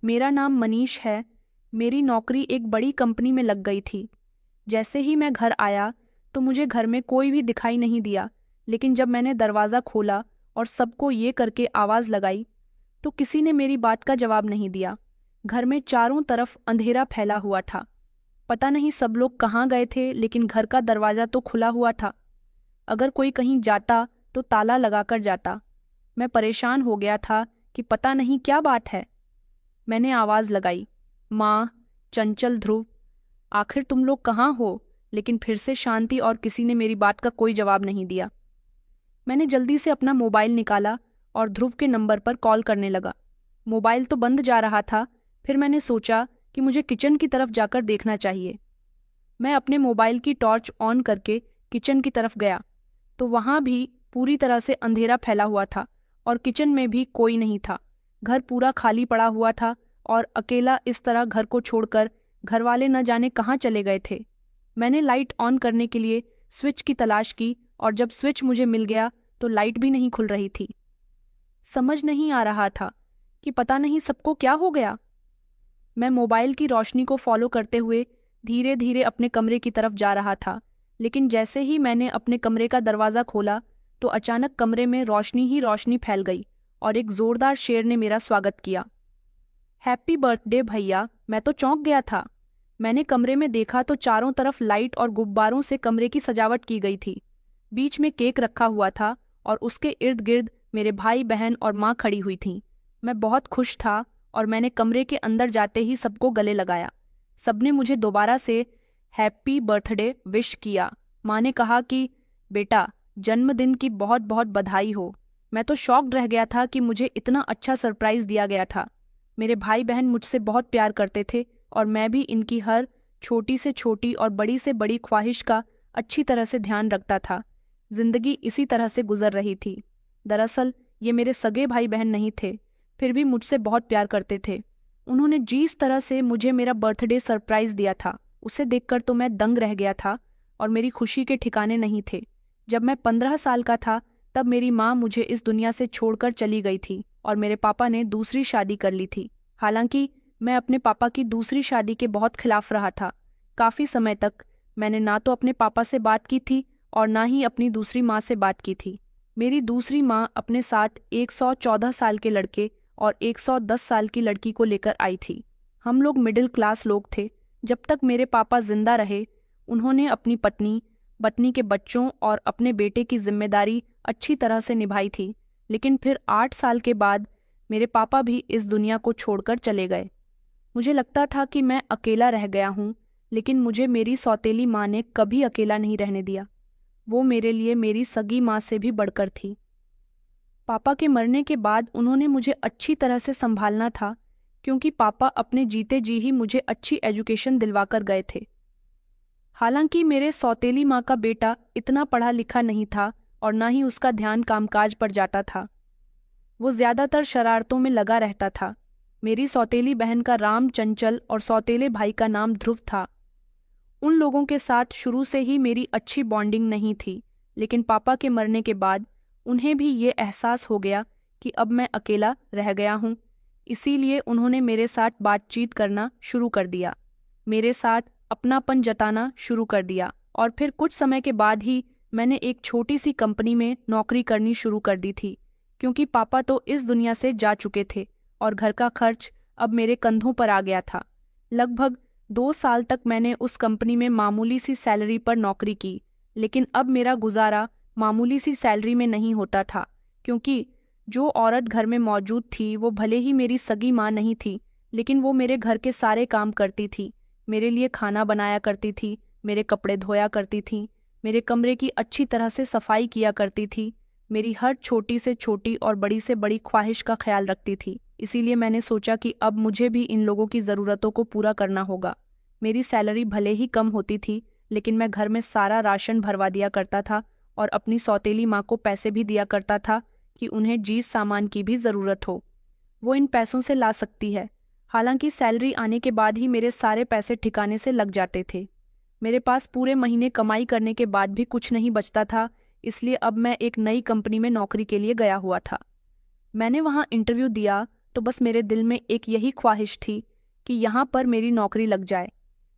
मेरा नाम मनीष है। मेरी नौकरी एक बड़ी कंपनी में लग गई थी। जैसे ही मैं घर आया तो मुझे घर में कोई भी दिखाई नहीं दिया, लेकिन जब मैंने दरवाज़ा खोला और सबको ये करके आवाज़ लगाई तो किसी ने मेरी बात का जवाब नहीं दिया। घर में चारों तरफ अंधेरा फैला हुआ था। पता नहीं सब लोग कहाँ गए थे, लेकिन घर का दरवाज़ा तो खुला हुआ था। अगर कोई कहीं जाता तो ताला लगाकर जाता। मैं परेशान हो गया था कि पता नहीं क्या बात है। मैंने आवाज़ लगाई, माँ, चंचल, ध्रुव, आखिर तुम लोग कहाँ हो? लेकिन फिर से शांति और किसी ने मेरी बात का कोई जवाब नहीं दिया। मैंने जल्दी से अपना मोबाइल निकाला और ध्रुव के नंबर पर कॉल करने लगा। मोबाइल तो बंद जा रहा था। फिर मैंने सोचा कि मुझे किचन की तरफ जाकर देखना चाहिए। मैं अपने मोबाइल की टॉर्च ऑन करके किचन की तरफ गया तो वहाँ भी पूरी तरह से अंधेरा फैला हुआ था और किचन में भी कोई नहीं था। घर पूरा खाली पड़ा हुआ था और अकेला इस तरह घर को छोड़कर घरवाले न जाने कहाँ चले गए थे। मैंने लाइट ऑन करने के लिए स्विच की तलाश की और जब स्विच मुझे मिल गया तो लाइट भी नहीं खुल रही थी। समझ नहीं आ रहा था कि पता नहीं सबको क्या हो गया। मैं मोबाइल की रोशनी को फॉलो करते हुए धीरे धीरे अपने कमरे की तरफ जा रहा था, लेकिन जैसे ही मैंने अपने कमरे का दरवाज़ा खोला तो अचानक कमरे में रोशनी ही रोशनी फैल गई और एक जोरदार शेर ने मेरा स्वागत किया। हैप्पी बर्थडे भैया! मैं तो चौंक गया था। मैंने कमरे में देखा तो चारों तरफ लाइट और गुब्बारों से कमरे की सजावट की गई थी। बीच में केक रखा हुआ था और उसके इर्द गिर्द मेरे भाई बहन और माँ खड़ी हुई थीं। मैं बहुत खुश था और मैंने कमरे के अंदर जाते ही सबको गले लगाया। सबने मुझे दोबारा से हैप्पी बर्थडे विश किया। माँ ने कहा कि बेटा, जन्मदिन की बहुत बहुत बधाई हो। मैं तो शॉक्ड रह गया था कि मुझे इतना अच्छा सरप्राइज दिया गया था। मेरे भाई बहन मुझसे बहुत प्यार करते थे और मैं भी इनकी हर छोटी से छोटी और बड़ी से बड़ी ख्वाहिश का अच्छी तरह से ध्यान रखता था। जिंदगी इसी तरह से गुजर रही थी। दरअसल ये मेरे सगे भाई बहन नहीं थे, फिर भी मुझसे बहुत प्यार करते थे। उन्होंने जिस तरह से मुझे मेरा बर्थडे सरप्राइज दिया था, उसे देखकर तो मैं दंग रह गया था और मेरी खुशी के ठिकाने नहीं थे। जब मैं 15 साल का था तब मेरी माँ मुझे इस दुनिया से छोड़कर चली गई थी और मेरे पापा ने दूसरी शादी कर ली थी। हालांकि मैं अपने पापा की दूसरी शादी के बहुत खिलाफ रहा था। काफ़ी समय तक मैंने ना तो अपने पापा से बात की थी और ना ही अपनी दूसरी माँ से बात की थी। मेरी दूसरी माँ अपने साथ 114 साल के लड़के और 110 साल की लड़की को लेकर आई थी। हम लोग मिडिल क्लास लोग थे। जब तक मेरे पापा जिंदा रहे उन्होंने अपनी पत्नी, पत्नी के बच्चों और अपने बेटे की जिम्मेदारी अच्छी तरह से निभाई थी। लेकिन फिर 8 साल के बाद मेरे पापा भी इस दुनिया को छोड़कर चले गए। मुझे लगता था कि मैं अकेला रह गया हूँ, लेकिन मुझे मेरी सौतेली माँ ने कभी अकेला नहीं रहने दिया। वो मेरे लिए मेरी सगी माँ से भी बढ़कर थी। पापा के मरने के बाद उन्होंने मुझे अच्छी तरह से संभालना था, क्योंकि पापा अपने जीते जी ही मुझे अच्छी एजुकेशन दिलवाकर गए थे। हालांकि मेरे सौतेली माँ का बेटा इतना पढ़ा लिखा नहीं था और ना ही उसका ध्यान कामकाज पर जाता था। वो ज्यादातर शरारतों में लगा रहता था। मेरी सौतेली बहन का राम, चंचल और सौतेले भाई का नाम ध्रुव था। उन लोगों के साथ शुरू से ही मेरी अच्छी बॉन्डिंग नहीं थी, लेकिन पापा के मरने के बाद उन्हें भी ये एहसास हो गया कि अब मैं अकेला रह गया हूँ। इसीलिए उन्होंने मेरे साथ बातचीत करना शुरू कर दिया, मेरे साथ अपनापन जताना शुरू कर दिया और फिर कुछ समय के बाद ही मैंने एक छोटी सी कंपनी में नौकरी करनी शुरू कर दी थी, क्योंकि पापा तो इस दुनिया से जा चुके थे और घर का खर्च अब मेरे कंधों पर आ गया था। लगभग 2 साल तक मैंने उस कंपनी में मामूली सी सैलरी पर नौकरी की, लेकिन अब मेरा गुजारा मामूली सी सैलरी में नहीं होता था, क्योंकि जो औरत घर में मौजूद थी वो भले ही मेरी सगी माँ नहीं थी, लेकिन वो मेरे घर के सारे काम करती थी। मेरे लिए खाना बनाया करती थी, मेरे कपड़े धोया करती थी, मेरे कमरे की अच्छी तरह से सफाई किया करती थी, मेरी हर छोटी से छोटी और बड़ी से बड़ी ख्वाहिश का ख्याल रखती थी। इसीलिए मैंने सोचा कि अब मुझे भी इन लोगों की ज़रूरतों को पूरा करना होगा। मेरी सैलरी भले ही कम होती थी, लेकिन मैं घर में सारा राशन भरवा दिया करता था और अपनी सौतेली माँ को पैसे भी दिया करता था कि उन्हें जिस सामान की भी ज़रूरत हो वो इन पैसों से ला सकती है। हालांकि सैलरी आने के बाद ही मेरे सारे पैसे ठिकाने से लग जाते थे। मेरे पास पूरे महीने कमाई करने के बाद भी कुछ नहीं बचता था, इसलिए अब मैं एक नई कंपनी में नौकरी के लिए गया हुआ था। मैंने वहाँ इंटरव्यू दिया तो बस मेरे दिल में एक यही ख्वाहिश थी कि यहाँ पर मेरी नौकरी लग जाए।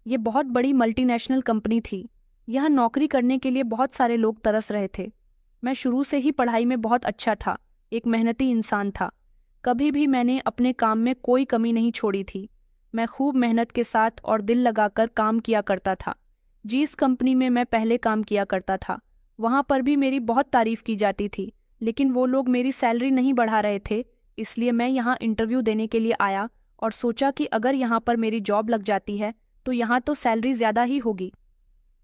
ये बहुत बड़ी मल्टीनेशनल कंपनी थी। यह नौकरी करने के लिए बहुत सारे लोग तरस रहे थे। मैं शुरू से ही पढ़ाई में बहुत अच्छा था, एक मेहनती इंसान था। कभी भी मैंने अपने काम में कोई कमी नहीं छोड़ी थी। मैं खूब मेहनत के साथ और दिल लगाकर काम किया करता था। जिस कंपनी में मैं पहले काम किया करता था, वहाँ पर भी मेरी बहुत तारीफ की जाती थी, लेकिन वो लोग मेरी सैलरी नहीं बढ़ा रहे थे। इसलिए मैं यहाँ इंटरव्यू देने के लिए आया और सोचा कि अगर यहाँ पर मेरी जॉब लग जाती है तो यहाँ तो सैलरी ज़्यादा ही होगी।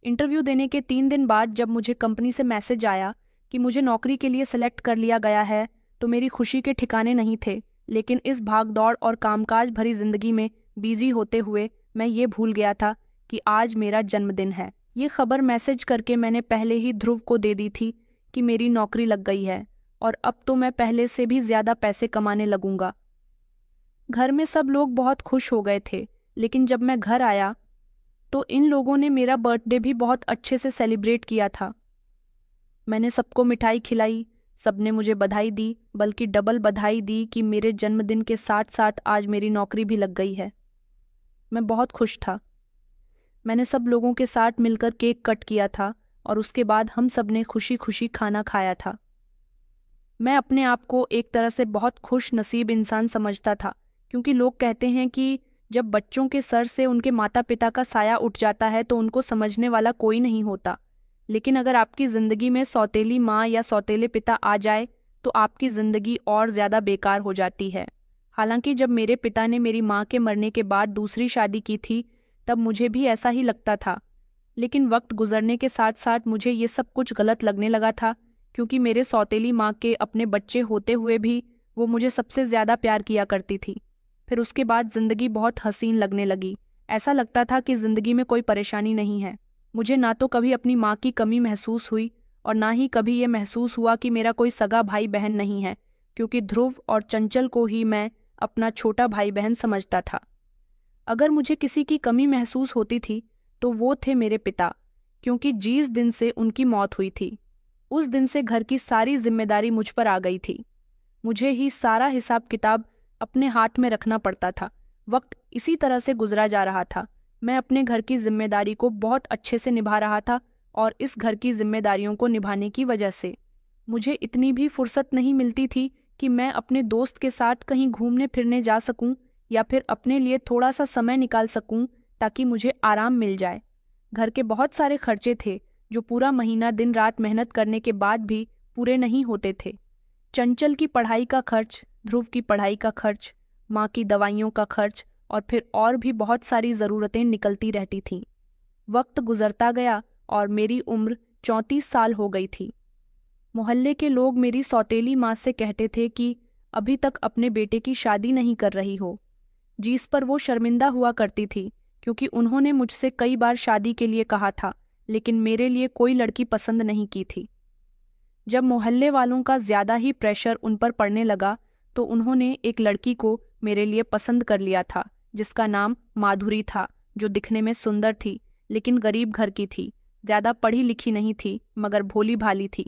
इंटरव्यू देने के 3 दिन बाद जब मुझे कंपनी से मैसेज आया कि मुझे नौकरी के लिए सेलेक्ट कर लिया गया है, तो मेरी खुशी के ठिकाने नहीं थे। लेकिन इस भागदौड़ और कामकाज भरी जिंदगी में बिजी होते हुए मैं ये भूल गया था कि आज मेरा जन्मदिन है। ये खबर मैसेज करके मैंने पहले ही ध्रुव को दे दी थी कि मेरी नौकरी लग गई है और अब तो मैं पहले से भी ज़्यादा पैसे कमाने लगूंगा। घर में सब लोग बहुत खुश हो गए थे, लेकिन जब मैं घर आया तो इन लोगों ने मेरा बर्थडे भी बहुत अच्छे से सेलिब्रेट किया था। मैंने सबको मिठाई खिलाई, सबने मुझे बधाई दी, बल्कि डबल बधाई दी कि मेरे जन्मदिन के साथ साथ आज मेरी नौकरी भी लग गई है। मैं बहुत खुश था। मैंने सब लोगों के साथ मिलकर केक कट किया था और उसके बाद हम सब ने खुशी खुशी खाना खाया था। मैं अपने आप को एक तरह से बहुत खुश नसीब इंसान समझता था, क्योंकि लोग कहते हैं कि जब बच्चों के सर से उनके माता पिता का साया उठ जाता है तो उनको समझने वाला कोई नहीं होता। लेकिन अगर आपकी ज़िंदगी में सौतेली माँ या सौतेले पिता आ जाए तो आपकी ज़िंदगी और ज़्यादा बेकार हो जाती है। हालांकि जब मेरे पिता ने मेरी माँ के मरने के बाद दूसरी शादी की थी, तब मुझे भी ऐसा ही लगता था। लेकिन वक्त गुजरने के साथ साथ मुझे ये सब कुछ गलत लगने लगा था, क्योंकि मेरे सौतेली माँ के अपने बच्चे होते हुए भी वो मुझे सबसे ज़्यादा प्यार किया करती थी। फिर उसके बाद ज़िंदगी बहुत हसीन लगने लगी। ऐसा लगता था कि ज़िंदगी में कोई परेशानी नहीं है। मुझे ना तो कभी अपनी माँ की कमी महसूस हुई और ना ही कभी ये महसूस हुआ कि मेरा कोई सगा भाई बहन नहीं है, क्योंकि ध्रुव और चंचल को ही मैं अपना छोटा भाई बहन समझता था। अगर मुझे किसी की कमी महसूस होती थी तो वो थे मेरे पिता, क्योंकि जिस दिन से उनकी मौत हुई थी उस दिन से घर की सारी जिम्मेदारी मुझ पर आ गई थी। मुझे ही सारा हिसाब किताब अपने हाथ में रखना पड़ता था। वक्त इसी तरह से गुजरा जा रहा था। मैं अपने घर की जिम्मेदारी को बहुत अच्छे से निभा रहा था और इस घर की जिम्मेदारियों को निभाने की वजह से मुझे इतनी भी फुर्सत नहीं मिलती थी कि मैं अपने दोस्त के साथ कहीं घूमने फिरने जा सकूं या फिर अपने लिए थोड़ा सा समय निकाल सकूं ताकि मुझे आराम मिल जाए। घर के बहुत सारे खर्चे थे जो पूरा महीना दिन रात मेहनत करने के बाद भी पूरे नहीं होते थे। चंचल की पढ़ाई का खर्च, ध्रुव की पढ़ाई का खर्च, माँ की दवाइयों का खर्च और फिर और भी बहुत सारी ज़रूरतें निकलती रहती थीं। वक्त गुजरता गया और मेरी उम्र 34 साल हो गई थी। मोहल्ले के लोग मेरी सौतेली माँ से कहते थे कि अभी तक अपने बेटे की शादी नहीं कर रही हो, जिस पर वो शर्मिंदा हुआ करती थी, क्योंकि उन्होंने मुझसे कई बार शादी के लिए कहा था, लेकिन मेरे लिए कोई लड़की पसंद नहीं की थी। जब मोहल्ले वालों का ज़्यादा ही प्रेशर उन पर पड़ने लगा तो उन्होंने एक लड़की को मेरे लिए पसंद कर लिया था, जिसका नाम माधुरी था, जो दिखने में सुंदर थी लेकिन गरीब घर की थी। ज़्यादा पढ़ी लिखी नहीं थी मगर भोली भाली थी।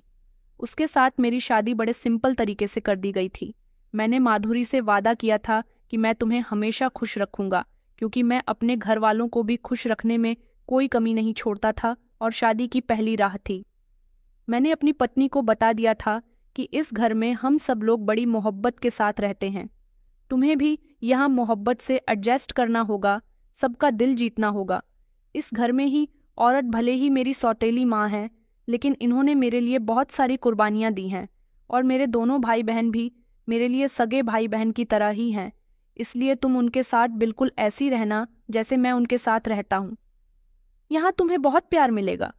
उसके साथ मेरी शादी बड़े सिंपल तरीके से कर दी गई थी। मैंने माधुरी से वादा किया था कि मैं तुम्हें हमेशा खुश रखूंगा, क्योंकि मैं अपने घर वालों को भी खुश रखने में कोई कमी नहीं छोड़ता था और शादी की पहली राह थी। मैंने अपनी पत्नी को बता दिया था कि इस घर में हम सब लोग बड़ी मोहब्बत के साथ रहते हैं। तुम्हें भी यहाँ मोहब्बत से एडजस्ट करना होगा, सबका दिल जीतना होगा। इस घर में ही औरत भले ही मेरी सौतेली माँ है, लेकिन इन्होंने मेरे लिए बहुत सारी कुर्बानियाँ दी हैं और मेरे दोनों भाई बहन भी मेरे लिए सगे भाई बहन की तरह ही हैं। इसलिए तुम उनके साथ बिल्कुल ऐसी रहना जैसे मैं उनके साथ रहता हूँ। यहाँ तुम्हें बहुत प्यार मिलेगा।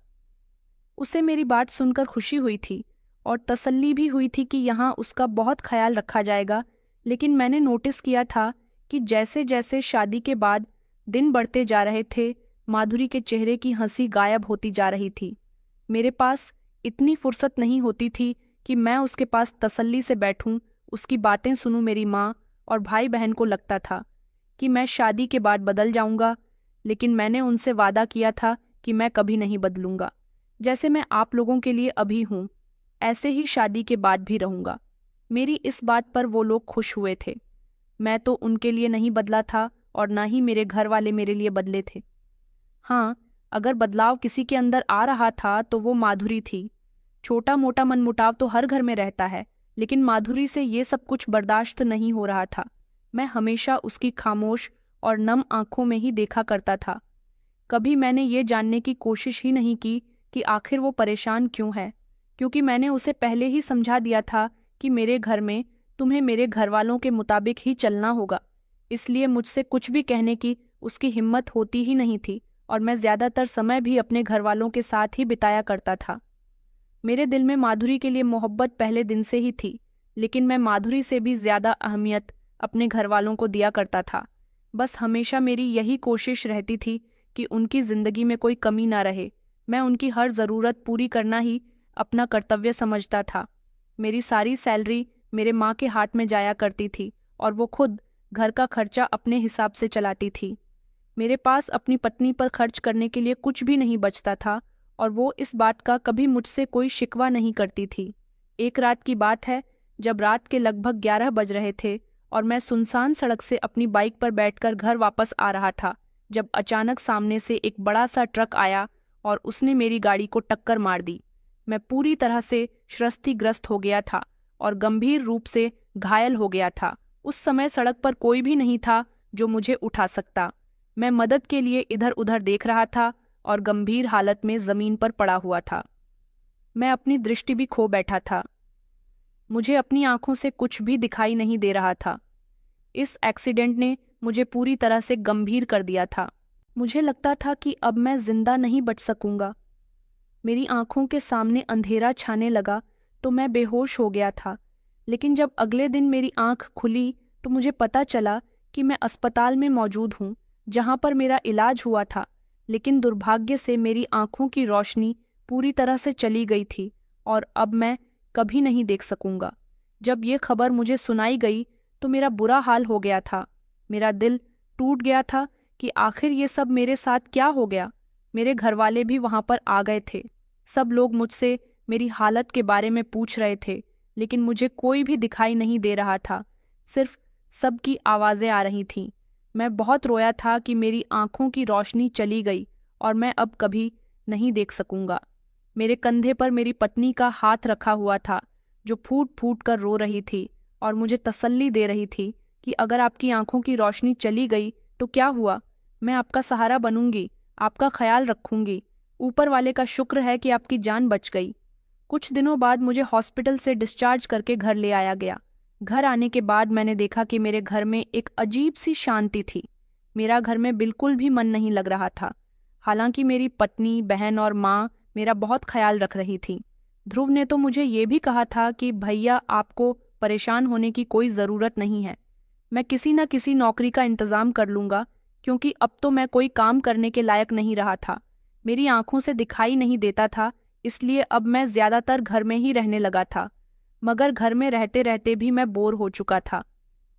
उसे मेरी बात सुनकर खुशी हुई थी और तसल्ली भी हुई थी कि यहाँ उसका बहुत ख्याल रखा जाएगा। लेकिन मैंने नोटिस किया था कि जैसे जैसे शादी के बाद दिन बढ़ते जा रहे थे, माधुरी के चेहरे की हंसी गायब होती जा रही थी। मेरे पास इतनी फुर्सत नहीं होती थी कि मैं उसके पास तसल्ली से बैठूं, उसकी बातें सुनूं। मेरी माँ और भाई बहन को लगता था कि मैं शादी के बाद बदल जाऊंगा, लेकिन मैंने उनसे वादा किया था कि मैं कभी नहीं बदलूंगा। जैसे मैं आप लोगों के लिए अभी हूँ, ऐसे ही शादी के बाद भी रहूंगा। मेरी इस बात पर वो लोग खुश हुए थे। मैं तो उनके लिए नहीं बदला था और ना ही मेरे घर वाले मेरे लिए बदले थे। हाँ, अगर बदलाव किसी के अंदर आ रहा था तो वो माधुरी थी। छोटा मोटा मनमुटाव तो हर घर में रहता है, लेकिन माधुरी से ये सब कुछ बर्दाश्त नहीं हो रहा था। मैं हमेशा उसकी खामोश और नम आंखों में ही देखा करता था। कभी मैंने ये जानने की कोशिश ही नहीं की कि आखिर वो परेशान क्यों है, क्योंकि मैंने उसे पहले ही समझा दिया था कि मेरे घर में तुम्हें मेरे घरवालों के मुताबिक ही चलना होगा। इसलिए मुझसे कुछ भी कहने की उसकी हिम्मत होती ही नहीं थी और मैं ज्यादातर समय भी अपने घरवालों के साथ ही बिताया करता था। मेरे दिल में माधुरी के लिए मोहब्बत पहले दिन से ही थी, लेकिन मैं माधुरी से भी ज्यादा अहमियत अपने घरवालों को दिया करता था। बस हमेशा मेरी यही कोशिश रहती थी कि उनकी जिंदगी में कोई कमी ना रहे। मैं उनकी हर ज़रूरत पूरी करना ही अपना कर्तव्य समझता था। मेरी सारी सैलरी मेरे माँ के हाथ में जाया करती थी और वो खुद घर का खर्चा अपने हिसाब से चलाती थी। मेरे पास अपनी पत्नी पर खर्च करने के लिए कुछ भी नहीं बचता था और वो इस बात का कभी मुझसे कोई शिकवा नहीं करती थी। एक रात की बात है, जब रात के लगभग 11 बज रहे थे और मैं सुनसान सड़क से अपनी बाइक पर बैठकर घर वापस आ रहा था, जब अचानक सामने से एक बड़ा सा ट्रक आया और उसने मेरी गाड़ी को टक्कर मार दी। मैं पूरी तरह से क्षतिग्रस्त हो गया था और गंभीर रूप से घायल हो गया था। उस समय सड़क पर कोई भी नहीं था जो मुझे उठा सकता। मैं मदद के लिए इधर उधर देख रहा था और गंभीर हालत में जमीन पर पड़ा हुआ था। मैं अपनी दृष्टि भी खो बैठा था। मुझे अपनी आंखों से कुछ भी दिखाई नहीं दे रहा था। इस एक्सीडेंट ने मुझे पूरी तरह से गंभीर कर दिया था। मुझे लगता था कि अब मैं जिंदा नहीं बच सकूंगा। मेरी आंखों के सामने अंधेरा छाने लगा तो मैं बेहोश हो गया था। लेकिन जब अगले दिन मेरी आंख खुली तो मुझे पता चला कि मैं अस्पताल में मौजूद हूँ, जहाँ पर मेरा इलाज हुआ था। लेकिन दुर्भाग्य से मेरी आंखों की रोशनी पूरी तरह से चली गई थी और अब मैं कभी नहीं देख सकूंगा। जब ये खबर मुझे सुनाई गई तो मेरा बुरा हाल हो गया था। मेरा दिल टूट गया था कि आखिर ये सब मेरे साथ क्या हो गया। मेरे घरवाले भी वहां पर आ गए थे। सब लोग मुझसे मेरी हालत के बारे में पूछ रहे थे, लेकिन मुझे कोई भी दिखाई नहीं दे रहा था। सिर्फ सबकी आवाज़ें आ रही थीं। मैं बहुत रोया था कि मेरी आंखों की रोशनी चली गई और मैं अब कभी नहीं देख सकूंगा। मेरे कंधे पर मेरी पत्नी का हाथ रखा हुआ था, जो फूट फूट कर रो रही थी और मुझे तसल्ली दे रही थी कि अगर आपकी आंखों की रोशनी चली गई तो क्या हुआ, मैं आपका सहारा बनूंगी, आपका ख्याल रखूंगी। ऊपर वाले का शुक्र है कि आपकी जान बच गई। कुछ दिनों बाद मुझे हॉस्पिटल से डिस्चार्ज करके घर ले आया गया। घर आने के बाद मैंने देखा कि मेरे घर में एक अजीब सी शांति थी। मेरा घर में बिल्कुल भी मन नहीं लग रहा था। हालांकि मेरी पत्नी, बहन और माँ मेरा बहुत ख्याल रख रही थी। ध्रुव ने तो मुझे ये भी कहा था कि भैया, आपको परेशान होने की कोई ज़रूरत नहीं है। मैं किसी न किसी नौकरी का इंतज़ाम कर लूँगा, क्योंकि अब तो मैं कोई काम करने के लायक नहीं रहा था। मेरी आंखों से दिखाई नहीं देता था, इसलिए अब मैं ज़्यादातर घर में ही रहने लगा था। मगर घर में रहते रहते भी मैं बोर हो चुका था।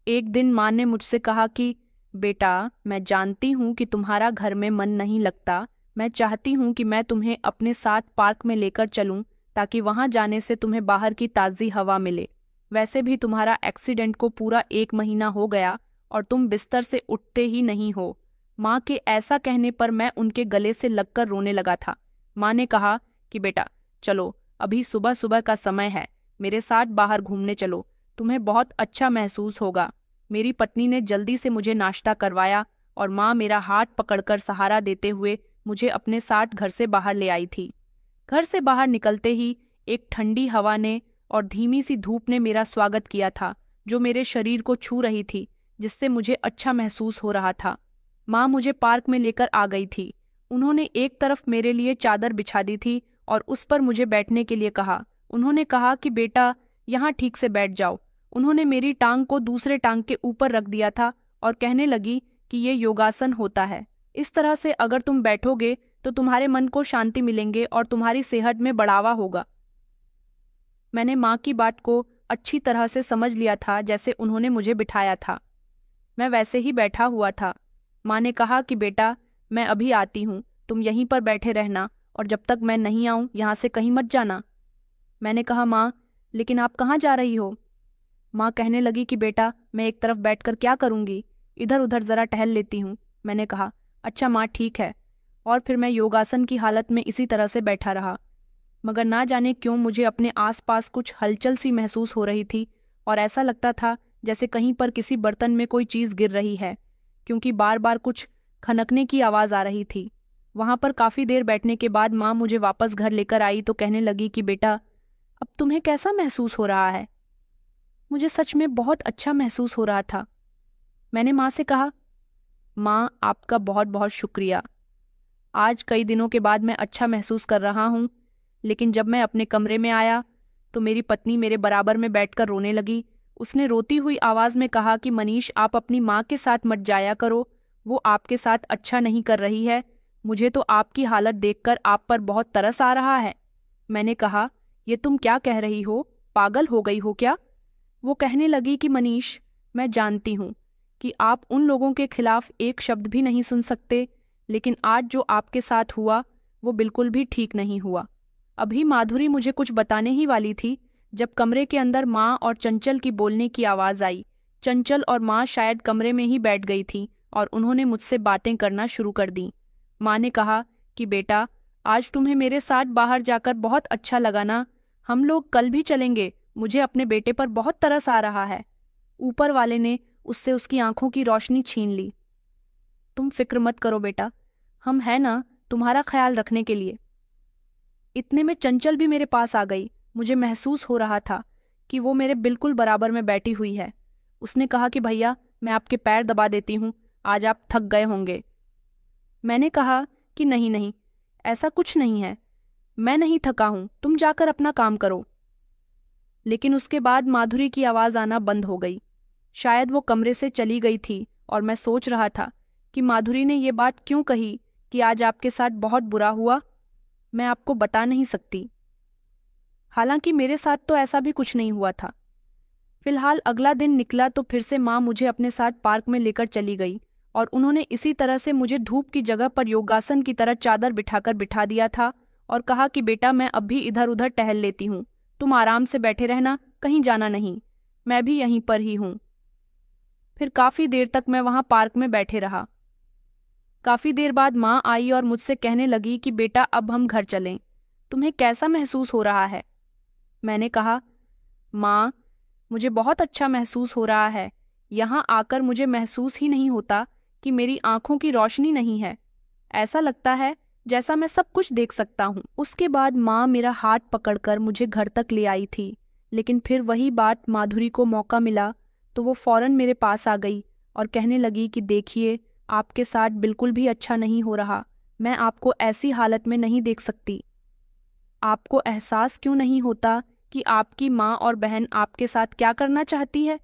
एक दिन माँ ने मुझसे कहा कि बेटा, मैं जानती हूँ कि तुम्हारा घर में मन नहीं लगता। मैं चाहती हूँ कि मैं तुम्हें अपने साथ पार्क में लेकर चलूँ, ताकि वहाँ जाने से तुम्हें बाहर की ताज़ी हवा मिले। वैसे भी तुम्हारा एक्सीडेंट को पूरा 1 महीना हो गया और तुम बिस्तर से उठते ही नहीं हो। माँ के ऐसा कहने पर मैं उनके गले से लगकर रोने लगा था। माँ ने कहा कि बेटा चलो, अभी सुबह सुबह का समय है, मेरे साथ बाहर घूमने चलो, तुम्हें बहुत अच्छा महसूस होगा। मेरी पत्नी ने जल्दी से मुझे नाश्ता करवाया और माँ मेरा हाथ पकड़कर सहारा देते हुए मुझे अपने साथ घर से बाहर ले आई थी। घर से बाहर निकलते ही एक ठंडी हवा ने और धीमी सी धूप ने मेरा स्वागत किया था, जो मेरे शरीर को छू रही थी, जिससे मुझे अच्छा महसूस हो रहा था। माँ मुझे पार्क में लेकर आ गई थी। उन्होंने एक तरफ मेरे लिए चादर बिछा दी थी और उस पर मुझे बैठने के लिए कहा। उन्होंने कहा कि बेटा, यहाँ ठीक से बैठ जाओ। उन्होंने मेरी टांग को दूसरे टांग के ऊपर रख दिया था और कहने लगी कि ये योगासन होता है। इस तरह से अगर तुम बैठोगे तो तुम्हारे मन को शांति मिलेंगे और तुम्हारी सेहत में बढ़ावा होगा। मैंने माँ की बात को अच्छी तरह से समझ लिया था, जैसे उन्होंने मुझे बिठाया था। मैं वैसे ही बैठा हुआ था। माँ ने कहा कि बेटा, मैं अभी आती हूँ, तुम यहीं पर बैठे रहना और जब तक मैं नहीं आऊँ यहाँ से कहीं मत जाना। मैंने कहा, माँ, लेकिन आप कहाँ जा रही हो? माँ कहने लगी कि बेटा मैं एक तरफ बैठकर क्या करूँगी, इधर उधर ज़रा टहल लेती हूँ। मैंने कहा अच्छा माँ ठीक है, और फिर मैं योगासन की हालत में इसी तरह से बैठा रहा। मगर ना जाने क्यों मुझे अपने आसपास कुछ हलचल सी महसूस हो रही थी, और ऐसा लगता था जैसे कहीं पर किसी बर्तन में कोई चीज़ गिर रही है, क्योंकि बार बार कुछ खनकने की आवाज़ आ रही थी। वहाँ पर काफ़ी देर बैठने के बाद माँ मुझे वापस घर लेकर आई तो कहने लगी कि बेटा अब तुम्हें कैसा महसूस हो रहा है। मुझे सच में बहुत अच्छा महसूस हो रहा था। मैंने माँ से कहा, माँ आपका बहुत बहुत शुक्रिया, आज कई दिनों के बाद मैं अच्छा महसूस कर रहा हूँ। लेकिन जब मैं अपने कमरे में आया तो मेरी पत्नी मेरे बराबर में बैठकर रोने लगी। उसने रोती हुई आवाज में कहा कि मनीष आप अपनी माँ के साथ मत जाया करो, वो आपके साथ अच्छा नहीं कर रही है। मुझे तो आपकी हालत देखकर आप पर बहुत तरस आ रहा है। मैंने कहा ये तुम क्या कह रही हो, पागल हो गई हो क्या। वो कहने लगी कि मनीष मैं जानती हूँ कि आप उन लोगों के खिलाफ एक शब्द भी नहीं सुन सकते, लेकिन आज जो आपके साथ हुआ वो बिल्कुल भी ठीक नहीं हुआ। अभी माधुरी मुझे कुछ बताने ही वाली थी जब कमरे के अंदर माँ और चंचल की बोलने की आवाज़ आई। चंचल और माँ शायद कमरे में ही बैठ गई थी और उन्होंने मुझसे बातें करना शुरू कर दी। माँ ने कहा कि बेटा आज तुम्हें मेरे साथ बाहर जाकर बहुत अच्छा लगा ना, हम लोग कल भी चलेंगे, मुझे अपने बेटे पर बहुत तरस आ रहा है। ऊपर वाले ने उससे उसकी आंखों की रोशनी छीन ली। तुम फिक्र मत करो बेटा, हम हैं ना तुम्हारा ख्याल रखने के लिए। इतने में चंचल भी मेरे पास आ गई। मुझे महसूस हो रहा था कि वो मेरे बिल्कुल बराबर में बैठी हुई है। उसने कहा कि भैया मैं आपके पैर दबा देती हूँ, आज आप थक गए होंगे। मैंने कहा कि नहीं नहीं, ऐसा कुछ नहीं है, मैं नहीं थका हूँ, तुम जाकर अपना काम करो। लेकिन उसके बाद माधुरी की आवाज़ आना बंद हो गई। शायद वो कमरे से चली गई थी और मैं सोच रहा था कि माधुरी ने ये बात क्यों कही कि आज आपके साथ बहुत बुरा हुआ। मैं आपको बता नहीं सकती। हालांकि मेरे साथ तो ऐसा भी कुछ नहीं हुआ था। फिलहाल अगला दिन निकला तो फिर से माँ मुझे अपने साथ पार्क में लेकर चली गई और उन्होंने इसी तरह से मुझे धूप की जगह पर योगासन की तरह चादर बिठाकर बिठा दिया था और कहा कि बेटा मैं अब भी इधर उधर टहल लेती हूँ, तुम आराम से बैठे रहना, कहीं जाना नहीं, मैं भी यहीं पर ही हूँ। फिर काफ़ी देर तक मैं वहाँ पार्क में बैठे रहा। काफ़ी देर बाद माँ आई और मुझसे कहने लगी कि बेटा अब हम घर चलें, तुम्हें कैसा महसूस हो रहा है। मैंने कहा माँ मुझे बहुत अच्छा महसूस हो रहा है, यहाँ आकर मुझे महसूस ही नहीं होता कि मेरी आंखों की रोशनी नहीं है, ऐसा लगता है जैसा मैं सब कुछ देख सकता हूँ। उसके बाद माँ मेरा हाथ पकड़कर मुझे घर तक ले आई थी, लेकिन फिर वही बात माधुरी को मौका मिला तो वो फौरन मेरे पास आ गई और कहने लगी कि देखिए आपके साथ बिल्कुल भी अच्छा नहीं हो रहा, मैं आपको ऐसी हालत में नहीं देख सकती। आपको एहसास क्यों नहीं होता कि आपकी माँ और बहन आपके साथ क्या करना चाहती है।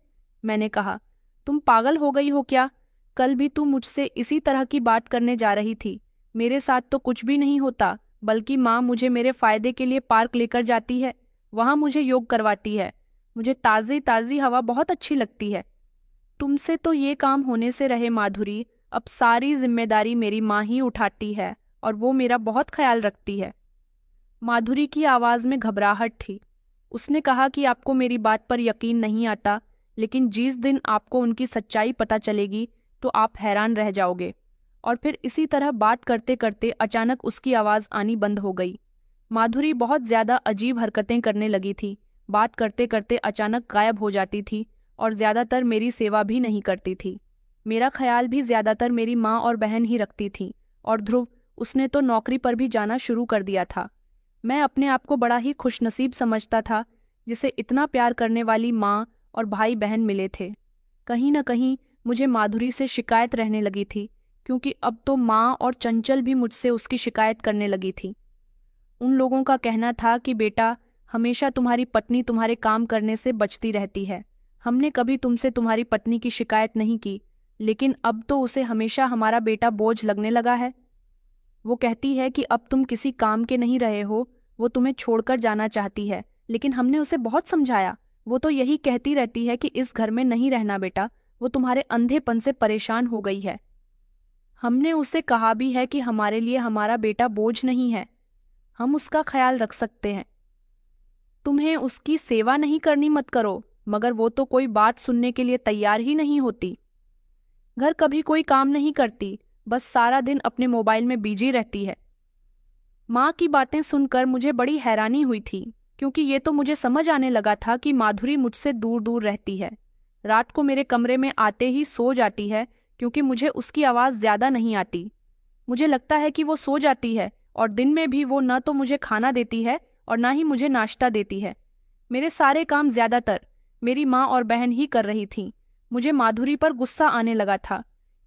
मैंने कहा तुम पागल हो गई हो क्या, कल भी तुम मुझसे इसी तरह की बात करने जा रही थी। मेरे साथ तो कुछ भी नहीं होता, बल्कि माँ मुझे मेरे फायदे के लिए पार्क लेकर जाती है, वहाँ मुझे योग करवाती है, मुझे ताज़ी ताज़ी हवा बहुत अच्छी लगती है। तुमसे तो ये काम होने से रहे माधुरी, अब सारी जिम्मेदारी मेरी माँ ही उठाती है और वो मेरा बहुत ख्याल रखती है। माधुरी की आवाज़ में घबराहट थी। उसने कहा कि आपको मेरी बात पर यकीन नहीं आता, लेकिन जिस दिन आपको उनकी सच्चाई पता चलेगी तो आप हैरान रह जाओगे। और फिर इसी तरह बात करते करते अचानक उसकी आवाज़ आनी बंद हो गई। माधुरी बहुत ज़्यादा अजीब हरकतें करने लगी थी, बात करते करते अचानक गायब हो जाती थी और ज़्यादातर मेरी सेवा भी नहीं करती थी। मेरा ख्याल भी ज़्यादातर मेरी माँ और बहन ही रखती थी, और ध्रुव, उसने तो नौकरी पर भी जाना शुरू कर दिया था। मैं अपने आप को बड़ा ही खुशनसीब समझता था जिसे इतना प्यार करने वाली माँ और भाई बहन मिले थे। कहीं न कहीं मुझे माधुरी से शिकायत रहने लगी थी, क्योंकि अब तो माँ और चंचल भी मुझसे उसकी शिकायत करने लगी थी। उन लोगों का कहना था कि बेटा हमेशा तुम्हारी पत्नी तुम्हारे काम करने से बचती रहती है, हमने कभी तुमसे तुम्हारी पत्नी की शिकायत नहीं की, लेकिन अब तो उसे हमेशा हमारा बेटा बोझ लगने लगा है। वो कहती है कि अब तुम किसी काम के नहीं रहे हो, वो तुम्हें छोड़कर जाना चाहती है, लेकिन हमने उसे बहुत समझाया, वो तो यही कहती रहती है कि इस घर में नहीं रहना बेटा, वो तुम्हारे अंधेपन से परेशान हो गई है। हमने उसे कहा भी है कि हमारे लिए हमारा बेटा बोझ नहीं है, हम उसका ख्याल रख सकते हैं। तुम्हें उसकी सेवा नहीं करनी मत करो, मगर वो तो कोई बात सुनने के लिए तैयार ही नहीं होती। घर कभी कोई काम नहीं करती, बस सारा दिन अपने मोबाइल में बिजी रहती है। माँ की बातें सुनकर मुझे बड़ी हैरानी हुई थी, क्योंकि ये तो मुझे समझ आने लगा था कि माधुरी मुझसे दूर दूर रहती है। रात को मेरे कमरे में आते ही सो जाती है, क्योंकि मुझे उसकी आवाज़ ज़्यादा नहीं आती। मुझे लगता है कि वो सो जाती है, और दिन में भी वो न तो मुझे खाना देती है और ना ही मुझे नाश्ता देती है। मेरे सारे काम ज़्यादातर मेरी माँ और बहन ही कर रही थीं। मुझे माधुरी पर गुस्सा आने लगा था।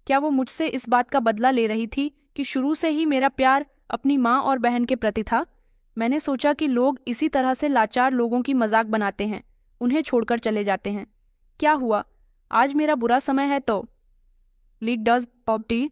क्या वो मुझसे इस बात का बदला ले रही थी कि शुरू से ही मेरा प्यार अपनी माँ और बहन के प्रति था? मैंने सोचा कि लोग इसी तरह से लाचार लोगों की मजाक बनाते हैं, उन्हें छोड़कर चले जाते हैं। क्या हुआ, आज मेरा बुरा समय है तो लीड डज पॉवर्टी।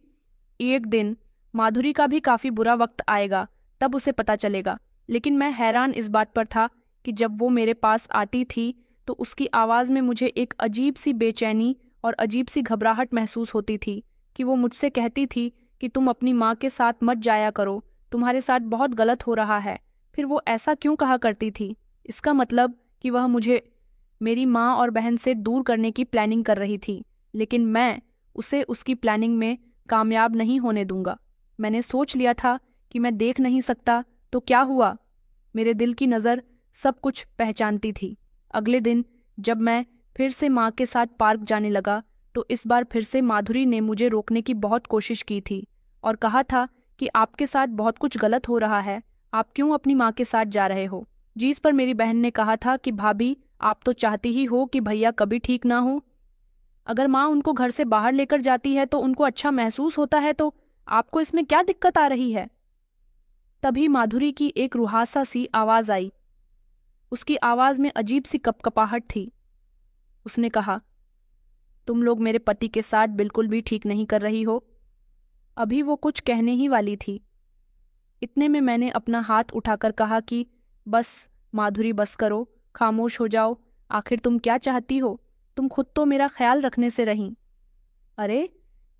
एक दिन माधुरी का भी काफी बुरा वक्त आएगा, तब उसे पता चलेगा। लेकिन मैं हैरान इस बात पर था कि जब वो मेरे पास आती थी तो उसकी आवाज में मुझे एक अजीब सी बेचैनी और अजीब सी घबराहट महसूस होती थी कि वो मुझसे कहती थी कि तुम अपनी माँ के साथ मत जाया करो, तुम्हारे साथ बहुत गलत हो रहा है। फिर वो ऐसा क्यों कहा करती थी? इसका मतलब कि वह मुझे मेरी माँ और बहन से दूर करने की प्लानिंग कर रही थी। लेकिन मैं उसे उसकी प्लानिंग में कामयाब नहीं होने दूंगा। मैंने सोच लिया था कि मैं देख नहीं सकता तो क्या हुआ, मेरे दिल की नज़र सब कुछ पहचानती थी। अगले दिन जब मैं फिर से माँ के साथ पार्क जाने लगा तो इस बार फिर से माधुरी ने मुझे रोकने की बहुत कोशिश की थी और कहा था कि आपके साथ बहुत कुछ गलत हो रहा है, आप क्यों अपनी माँ के साथ जा रहे हो? जिस पर मेरी बहन ने कहा था कि भाभी, आप तो चाहती ही हो कि भैया कभी ठीक ना हो। अगर माँ उनको घर से बाहर लेकर जाती है तो उनको अच्छा महसूस होता है, तो आपको इसमें क्या दिक्कत आ रही है? तभी माधुरी की एक रुहासा सी आवाज आई। उसकी आवाज में अजीब सी कपकपाहट थी। उसने कहा, तुम लोग मेरे पति के साथ बिल्कुल भी ठीक नहीं कर रही हो। अभी वो कुछ कहने ही वाली थी, इतने में मैंने अपना हाथ उठाकर कहा कि बस माधुरी, बस करो, खामोश हो जाओ। आखिर तुम क्या चाहती हो? तुम खुद तो मेरा ख्याल रखने से रहीं। अरे,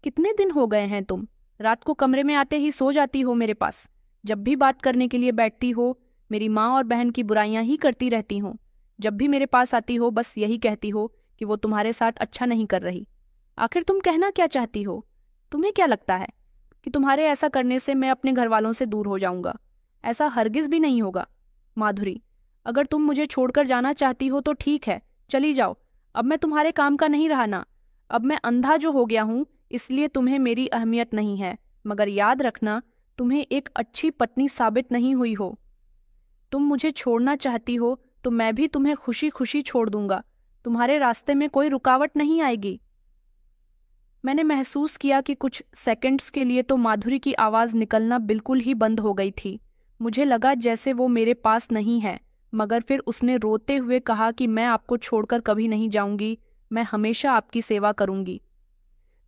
कितने दिन हो गए हैं तुम रात को कमरे में आते ही सो जाती हो मेरे पास। जब भी बात करने के लिए बैठती हो मेरी माँ और बहन की बुराइयां ही करती रहती हो। जब भी मेरे पास आती हो बस यही कहती हो कि वो तुम्हारे साथ अच्छा नहीं कर रही। आखिर तुम कहना क्या चाहती हो? तुम्हें क्या लगता है कि तुम्हारे ऐसा करने से मैं अपने घर वालों से दूर हो जाऊंगा? ऐसा हरगिज भी नहीं होगा। माधुरी, अगर तुम मुझे छोड़कर जाना चाहती हो तो ठीक है, चली जाओ। अब मैं तुम्हारे काम का नहीं रहा ना। अब मैं अंधा जो हो गया हूं, इसलिए तुम्हें मेरी अहमियत नहीं है। मगर याद रखना, तुम्हें एक अच्छी पत्नी साबित नहीं हुई हो। तुम मुझे छोड़ना चाहती हो तो मैं भी तुम्हें खुशी खुशी छोड़ दूंगा। तुम्हारे रास्ते में कोई रुकावट नहीं आएगी। मैंने महसूस किया कि कुछ सेकंड्स के लिए तो माधुरी की आवाज निकलना बिल्कुल ही बंद हो गई थी। मुझे लगा जैसे वो मेरे पास नहीं है। मगर फिर उसने रोते हुए कहा कि मैं आपको छोड़कर कभी नहीं जाऊंगी, मैं हमेशा आपकी सेवा करूंगी।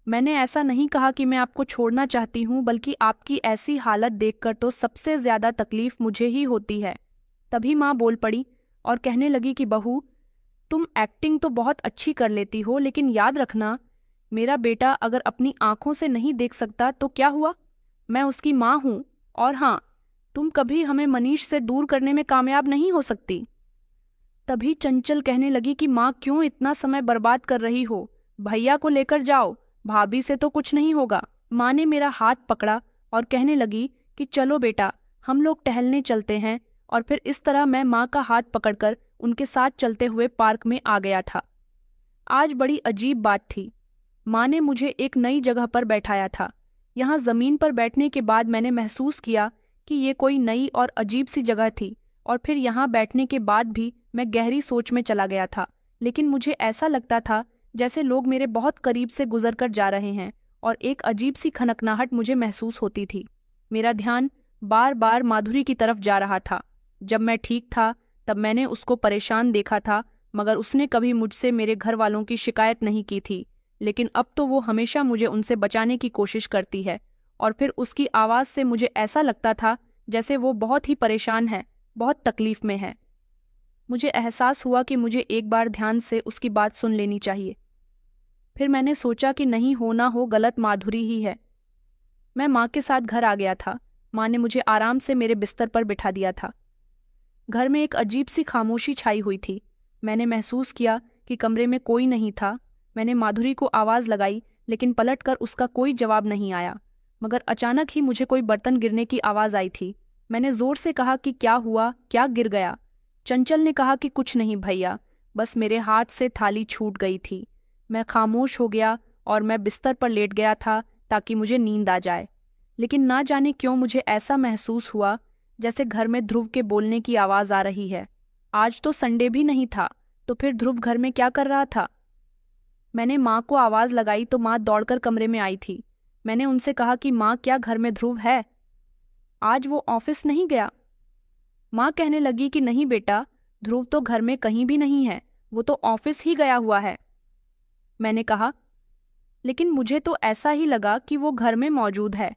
मैंने ऐसा नहीं कहा कि मैं आपको छोड़ना चाहती हूँ, बल्कि आपकी ऐसी हालत देखकर तो सबसे ज्यादा तकलीफ मुझे ही होती है। तभी माँ बोल पड़ी और कहने लगी कि बहू, तुम एक्टिंग तो बहुत अच्छी कर लेती हो, लेकिन याद रखना, मेरा बेटा अगर अपनी आंखों से नहीं देख सकता तो क्या हुआ? मैं उसकी माँ हूँ। और हाँ, तुम कभी हमें मनीष से दूर करने में कामयाब नहीं हो सकती। तभी चंचल कहने लगी कि माँ, क्यों इतना समय बर्बाद कर रही हो? भैया को लेकर जाओ, भाभी से तो कुछ नहीं होगा। माँ ने मेरा हाथ पकड़ा और कहने लगी कि चलो बेटा, हम लोग टहलने चलते हैं। और फिर इस तरह मैं माँ का हाथ पकड़कर उनके साथ चलते हुए पार्क में आ गया था। आज बड़ी अजीब बात थी। माँ ने मुझे एक नई जगह पर बैठाया था। यहाँ जमीन पर बैठने के बाद मैंने महसूस किया कि ये कोई नई और अजीब सी जगह थी। और फिर यहाँ बैठने के बाद भी मैं गहरी सोच में चला गया था। लेकिन मुझे ऐसा लगता था जैसे लोग मेरे बहुत करीब से गुजर कर जा रहे हैं, और एक अजीब सी खनकनाहट मुझे महसूस होती थी। मेरा ध्यान बार बार माधुरी की तरफ जा रहा था। जब मैं ठीक था तब मैंने उसको परेशान देखा था, मगर उसने कभी मुझसे मेरे घर वालों की शिकायत नहीं की थी। लेकिन अब तो वो हमेशा मुझे उनसे बचाने की कोशिश करती है। और फिर उसकी आवाज़ से मुझे ऐसा लगता था जैसे वो बहुत ही परेशान है, बहुत तकलीफ में है। मुझे एहसास हुआ कि मुझे एक बार ध्यान से उसकी बात सुन लेनी चाहिए। फिर मैंने सोचा कि नहीं, हो ना हो गलत माधुरी ही है। मैं माँ के साथ घर आ गया था। माँ ने मुझे आराम से मेरे बिस्तर पर बिठा दिया था। घर में एक अजीब सी खामोशी छाई हुई थी। मैंने महसूस किया कि कमरे में कोई नहीं था। मैंने माधुरी को आवाज़ लगाई, लेकिन पलटकर उसका कोई जवाब नहीं आया। मगर अचानक ही मुझे कोई बर्तन गिरने की आवाज़ आई थी। मैंने ज़ोर से कहा कि क्या हुआ, क्या गिर गया? चंचल ने कहा कि कुछ नहीं भैया, बस मेरे हाथ से थाली छूट गई थी। मैं खामोश हो गया और मैं बिस्तर पर लेट गया था ताकि मुझे नींद आ जाए। लेकिन ना जाने क्यों मुझे ऐसा महसूस हुआ जैसे घर में ध्रुव के बोलने की आवाज़ आ रही है। आज तो संडे भी नहीं था, तो फिर ध्रुव घर में क्या कर रहा था? मैंने माँ को आवाज़ लगाई तो माँ दौड़कर कमरे में आई थी। मैंने उनसे कहा कि माँ, क्या घर में ध्रुव है? आज वो ऑफिस नहीं गया? माँ कहने लगी कि नहीं बेटा, ध्रुव तो घर में कहीं भी नहीं है, वो तो ऑफिस ही गया हुआ है। मैंने कहा, लेकिन मुझे तो ऐसा ही लगा कि वो घर में मौजूद है।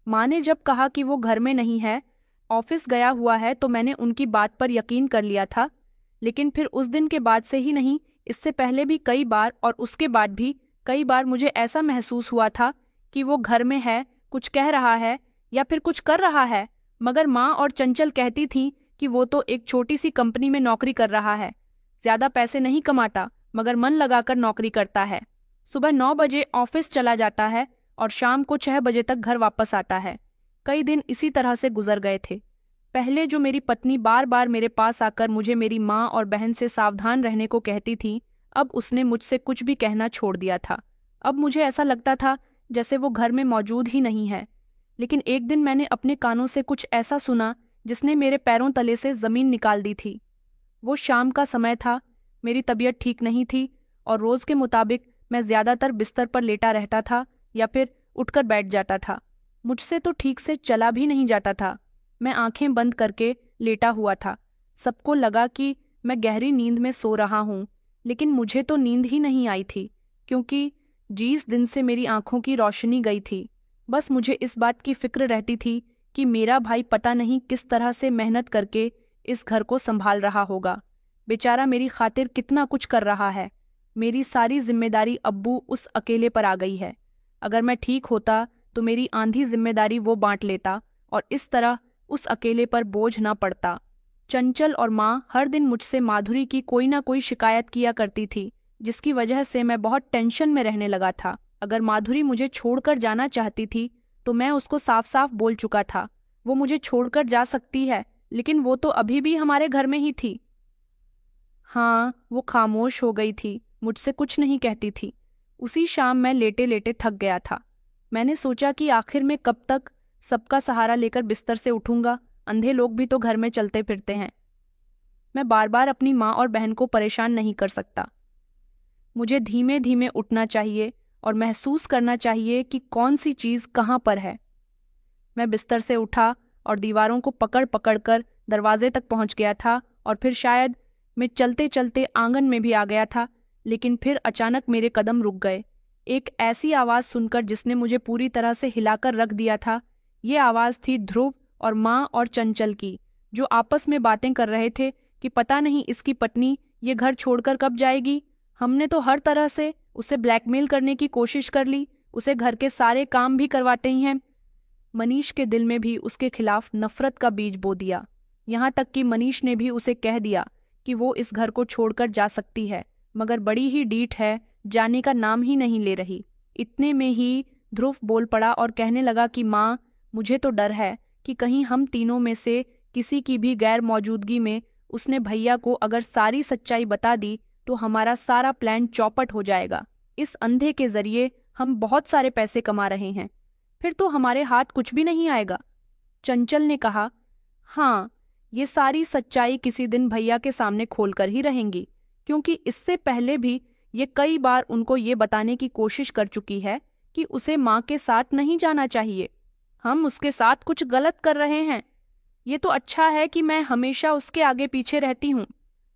माँ ने जब कहा कि वो घर में नहीं है, ऑफिस गया हुआ है, तो मैंने उनकी बात पर यकीन कर लिया था। लेकिन फिर उस दिन के बाद से ही नहीं, इससे पहले भी कई बार और उसके बाद भी कई बार मुझे ऐसा महसूस हुआ था कि वो घर में है, कुछ कह रहा है या फिर कुछ कर रहा है। मगर माँ और चंचल कहती थीं कि वो तो एक छोटी सी कंपनी में नौकरी कर रहा है, ज्यादा पैसे नहीं कमाता, मगर मन लगाकर नौकरी करता है। सुबह 9 बजे ऑफिस चला जाता है और शाम को 6 बजे तक घर वापस आता है। कई दिन इसी तरह से गुजर गए थे। पहले जो मेरी पत्नी बार बार मेरे पास आकर मुझे मेरी माँ और बहन से सावधान रहने को कहती थी, अब उसने मुझसे कुछ भी कहना छोड़ दिया था। अब मुझे ऐसा लगता था जैसे वो घर में मौजूद ही नहीं है। लेकिन एक दिन मैंने अपने कानों से कुछ ऐसा सुना जिसने मेरे पैरों तले से जमीन निकाल दी थी। वो शाम का समय था, मेरी तबीयत ठीक नहीं थी और रोज के मुताबिक मैं ज्यादातर बिस्तर पर लेटा रहता था या फिर उठकर बैठ जाता था। मुझसे तो ठीक से चला भी नहीं जाता था। मैं आंखें बंद करके लेटा हुआ था। सबको लगा कि मैं गहरी नींद में सो रहा हूँ, लेकिन मुझे तो नींद ही नहीं आई थी, क्योंकि जिस दिन से मेरी आंखों की रोशनी गई थी, बस मुझे इस बात की फिक्र रहती थी कि मेरा भाई पता नहीं किस तरह से मेहनत करके इस घर को संभाल रहा होगा। बेचारा मेरी खातिर कितना कुछ कर रहा है। मेरी सारी जिम्मेदारी अब्बू उस अकेले पर आ गई है। अगर मैं ठीक होता तो मेरी आंधी जिम्मेदारी वो बांट लेता और इस तरह उस अकेले पर बोझ ना पड़ता। चंचल और माँ हर दिन मुझसे माधुरी की कोई ना कोई शिकायत किया करती थी, जिसकी वजह से मैं बहुत टेंशन में रहने लगा था। अगर माधुरी मुझे छोड़कर जाना चाहती थी तो मैं उसको साफ साफ बोल चुका था, वो मुझे छोड़कर जा सकती है, लेकिन वो तो अभी भी हमारे घर में ही थी। हाँ, वो खामोश हो गई थी, मुझसे कुछ नहीं कहती थी। उसी शाम मैं लेटे लेटे थक गया था। मैंने सोचा कि आखिर में कब तक सबका सहारा लेकर बिस्तर से उठूंगा, अंधे लोग भी तो घर में चलते फिरते हैं। मैं बार बार अपनी माँ और बहन को परेशान नहीं कर सकता। मुझे धीमे धीमे उठना चाहिए और महसूस करना चाहिए कि कौन सी चीज़ कहाँ पर है। मैं बिस्तर से उठा और दीवारों को पकड़ पकड़ कर दरवाजे तक पहुंच गया था और फिर शायद मैं चलते चलते आंगन में भी आ गया था। लेकिन फिर अचानक मेरे कदम रुक गए, एक ऐसी आवाज़ सुनकर जिसने मुझे पूरी तरह से हिलाकर रख दिया था। ये आवाज़ थी ध्रुव और माँ और चंचल की, जो आपस में बातें कर रहे थे कि पता नहीं इसकी पत्नी ये घर छोड़कर कब जाएगी। हमने तो हर तरह से उसे ब्लैकमेल करने की कोशिश कर ली, उसे घर के सारे काम भी करवाते ही हैं। मनीष के दिल में भी उसके खिलाफ नफरत का बीज बो दिया। यहाँ तक कि मनीष ने भी उसे कह दिया कि वो इस घर को छोड़कर जा सकती है, मगर बड़ी ही डीठ है, जाने का नाम ही नहीं ले रही। इतने में ही ध्रुव बोल पड़ा और कहने लगा कि माँ, मुझे तो डर है कि कहीं हम तीनों में से किसी की भी गैर मौजूदगी में उसने भैया को अगर सारी सच्चाई बता दी तो हमारा सारा प्लान चौपट हो जाएगा। इस अंधे के जरिए हम बहुत सारे पैसे कमा रहे हैं, फिर तो हमारे हाथ कुछ भी नहीं आएगा। चंचल ने कहा, हाँ, ये सारी सच्चाई किसी दिन भैया के सामने खोलकर ही रहेंगी, क्योंकि इससे पहले भी ये कई बार उनको ये बताने की कोशिश कर चुकी है कि उसे माँ के साथ नहीं जाना चाहिए। हम उसके साथ कुछ गलत कर रहे हैं। ये तो अच्छा है कि मैं हमेशा उसके आगे पीछे रहती हूँ।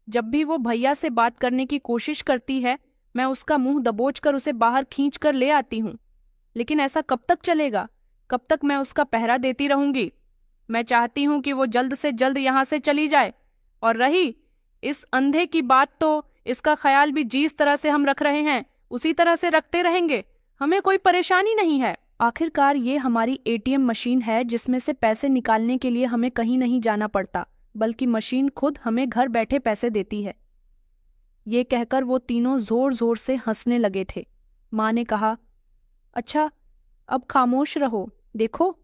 जब भी वो भैया से बात करने की कोशिश करती है, मैं उसका मुंह दबोचकर उसे बाहर खींच कर ले आती हूँ। लेकिन ऐसा कब तक चलेगा? कब तक मैं उसका पहरा देती रहूंगी? मैं चाहती हूँ कि वो जल्द से जल्द यहाँ से चली जाए। और रही इस अंधे की बात, तो इसका ख्याल भी जिस तरह से हम रख रहे हैं उसी तरह से रखते रहेंगे। हमें कोई परेशानी नहीं है। आखिरकार ये हमारी एटीएम मशीन है, जिसमें से पैसे निकालने के लिए हमें कहीं नहीं जाना पड़ता, बल्कि मशीन खुद हमें घर बैठे पैसे देती है। ये कहकर वो तीनों जोर जोर से हंसने लगे थे। माँ ने कहा, अच्छा अब खामोश रहो, देखो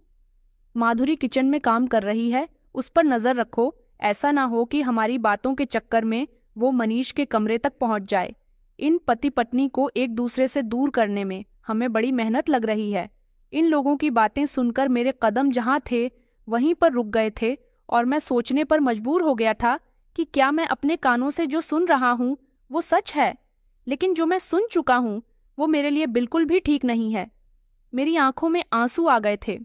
माधुरी किचन में काम कर रही है, उस पर नजर रखो, ऐसा ना हो कि हमारी बातों के चक्कर में वो मनीष के कमरे तक पहुंच जाए। इन पति पत्नी को एक दूसरे से दूर करने में हमें बड़ी मेहनत लग रही है। इन लोगों की बातें सुनकर मेरे कदम जहां थे वहीं पर रुक गए थे और मैं सोचने पर मजबूर हो गया था कि क्या मैं अपने कानों से जो सुन रहा हूँ वो सच है, लेकिन जो मैं सुन चुका हूँ वो मेरे लिए बिल्कुल भी ठीक नहीं है। मेरी आंखों में आंसू आ गए थे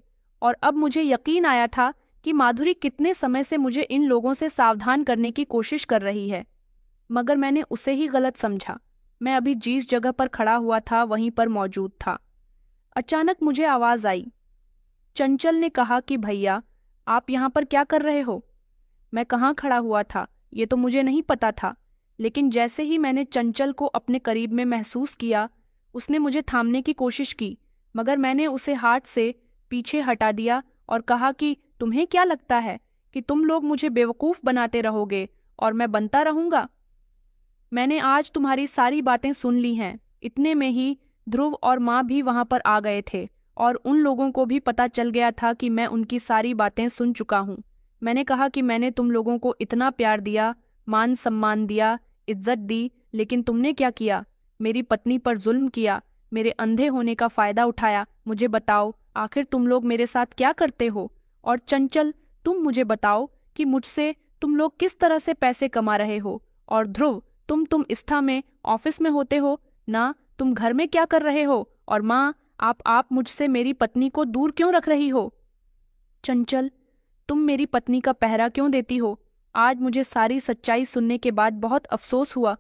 और अब मुझे यकीन आया था कि माधुरी कितने समय से मुझे इन लोगों से सावधान करने की कोशिश कर रही है, मगर मैंने उसे ही गलत समझा। मैं अभी जिस जगह पर खड़ा हुआ था वहीं पर मौजूद था। अचानक मुझे आवाज आई। चंचल ने कहा कि भैया, आप यहाँ पर क्या कर रहे हो? मैं कहाँ खड़ा हुआ था ये तो मुझे नहीं पता था, लेकिन जैसे ही मैंने चंचल को अपने करीब में महसूस किया, उसने मुझे थामने की कोशिश की, मगर मैंने उसे हाथ से पीछे हटा दिया और कहा कि तुम्हें क्या लगता है कि तुम लोग मुझे बेवकूफ़ बनाते रहोगे और मैं बनता रहूंगा? मैंने आज तुम्हारी सारी बातें सुन ली हैं। इतने में ही ध्रुव और माँ भी वहां पर आ गए थे और उन लोगों को भी पता चल गया था कि मैं उनकी सारी बातें सुन चुका हूँ। मैंने कहा कि मैंने तुम लोगों को इतना प्यार दिया, मान सम्मान दिया, इज्जत दी, लेकिन तुमने क्या किया? मेरी पत्नी पर जुल्म किया, मेरे अंधे होने का फायदा उठाया। मुझे बताओ, आखिर तुम लोग मेरे साथ क्या करते हो? और चंचल, तुम मुझे बताओ कि मुझसे तुम लोग किस तरह से पैसे कमा रहे हो? और ध्रुव, तुम इस्था में ऑफिस में होते हो ना, तुम घर में क्या कर रहे हो? और माँ, आप मुझसे मेरी पत्नी को दूर क्यों रख रही हो? चंचल, तुम मेरी पत्नी का पहरा क्यों देती हो? आज मुझे सारी सच्चाई सुनने के बाद बहुत अफसोस हुआ।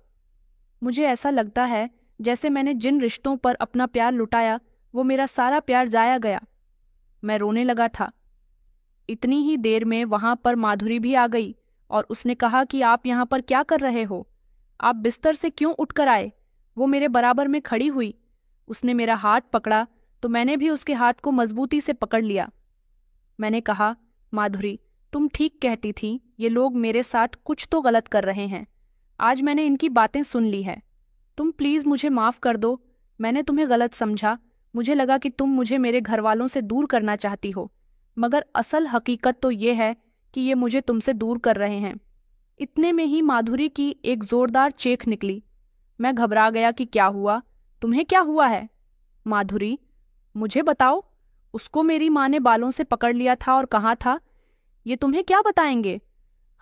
मुझे ऐसा लगता है जैसे मैंने जिन रिश्तों पर अपना प्यार लुटाया वो मेरा सारा प्यार जाया गया। मैं रोने लगा था। इतनी ही देर में वहां पर माधुरी भी आ गई और उसने कहा कि आप यहाँ पर क्या कर रहे हो? आप बिस्तर से क्यों उठकर आए? वो मेरे बराबर में खड़ी हुई। उसने मेरा हाथ पकड़ा तो मैंने भी उसके हाथ को मजबूती से पकड़ लिया। मैंने कहा, माधुरी, तुम ठीक कहती थी, ये लोग मेरे साथ कुछ तो गलत कर रहे हैं। आज मैंने इनकी बातें सुन ली है। तुम प्लीज मुझे माफ कर दो। मैंने तुम्हें गलत समझा। मुझे लगा कि तुम मुझे मेरे घर वालों से दूर करना चाहती हो, मगर असल हकीकत तो ये है कि ये मुझे तुमसे दूर कर रहे हैं। इतने में ही माधुरी की एक जोरदार चीख निकली। मैं घबरा गया कि क्या हुआ? तुम्हें क्या हुआ है? माधुरी, मुझे बताओ। उसको मेरी माँ ने बालों से पकड़ लिया था और कहा था, ये तुम्हें क्या बताएंगे?